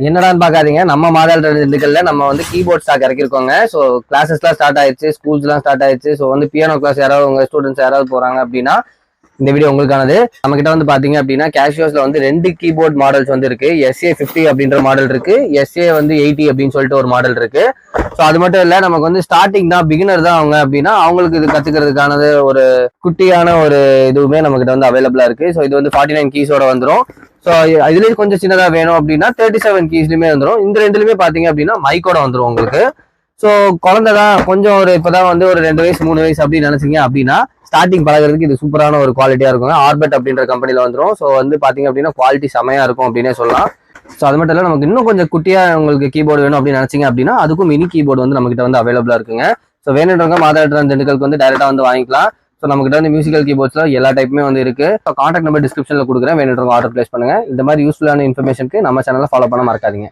என்னடான்னு பாக்காதீங்க, நம்ம மாடல் திண்டுக்கல்ல நம்ம வந்து கீபோர்ட் ஸ்டாக் இறக்கிருக்கோங்க. ஸோ கிளாஸஸ்லாம் ஸ்டார்ட் ஆயிடுச்சு, ஸ்கூல்ஸ்லாம் ஸ்டார்ட் ஆயிடுச்சு. ஸோ வந்து பியானோ கிளாஸ் யாராவது உங்க ஸ்டூடெண்ட்ஸ் யாராவது போறாங்க அப்படின்னா இந்த வீடியோ உங்களுக்கானது. நம்ம கிட்ட வந்து பாத்தீங்க அப்படின்னா கேஷியோஸ்ல வந்து 2 கீபோர்ட் மாடல்ஸ் வந்து இருக்கு. SA50 அப்படின்ற மாடல் இருக்கு, SA வந்து 80 அப்படின்னு சொல்லிட்டு ஒரு மாடல் இருக்கு. ஸோ அது மட்டும் இல்ல, நமக்கு வந்து ஸ்டார்டிங் தான், பிகினர் தான் அவங்க அப்படின்னா அவங்களுக்கு இது கத்துக்கிறதுக்கானது ஒரு குட்டியான ஒரு இதுவுமே நம்ம கிட்ட வந்து அவைலபிளா இருக்கு. ஸோ இது வந்து 49 கீஸோட வந்துடும். ஸோ இதுலயும் கொஞ்சம் சின்னதா வேணும் அப்படின்னா 37 கீஸ்லயுமே வந்துடும். இந்த ரெண்டுலயுமே பாத்தீங்க அப்படின்னா மைக்கோட வந்துடும் உங்களுக்கு. ஸோ குழந்தைதான் கொஞ்சம் ஒரு இப்பதான் வந்து ஒரு 2 வயசு 3 வயசு அப்படின்னு நினைச்சீங்க அப்படின்னா ஸ்டார்டிங் பழகிறதுக்கு இது சூப்பரான ஒரு குவாலிட்டியா இருக்கும். ஆர்பெட் அப்படின்ற கம்பெனில வந்துடும். ஸோ வந்து பாத்தீங்க அப்படின்னா குவாலிட்டி செமையா இருக்கும் அப்படின்னே சொல்லலாம். ஸோ அது மட்டும் இல்ல, நமக்கு இன்னும் கொஞ்சம் குட்டியா உங்களுக்கு கீபோர்டு வேணும் அப்படின்னு நினைச்சீங்க அப்படின்னா அதுக்கும் மினி கீபோர்டு வந்து நம்ம கிட்ட வந்து அவைலபிளா இருக்குங்க. ஸோ வேணுன்றவங்க மாதாட்டம் திண்டுக்கலுக்கு வந்து டைரக்டா வந்து வாங்கிக்கலாம். ஸோ நம்ம கிட்ட வந்து மியூசிக்கல் கீபோர்ட்ஸ்ல எல்லா டைப்புமே வந்து இருக்கு. ஸோ கான்டாக்ட் நம்பர் டிஸ்கிரிப்ஷன்ல கொடுக்குறேன், வேணுன்றவங்க ஆர்டர் பிளேஸ் பண்ணுங்க. இந்த மாதிரி யூஸ்ஃபுல்லான இன்ஃபர்மேஷனுக்கு நம்ம சேனலை ஃபாலோ பண்ண மறக்காதீங்க.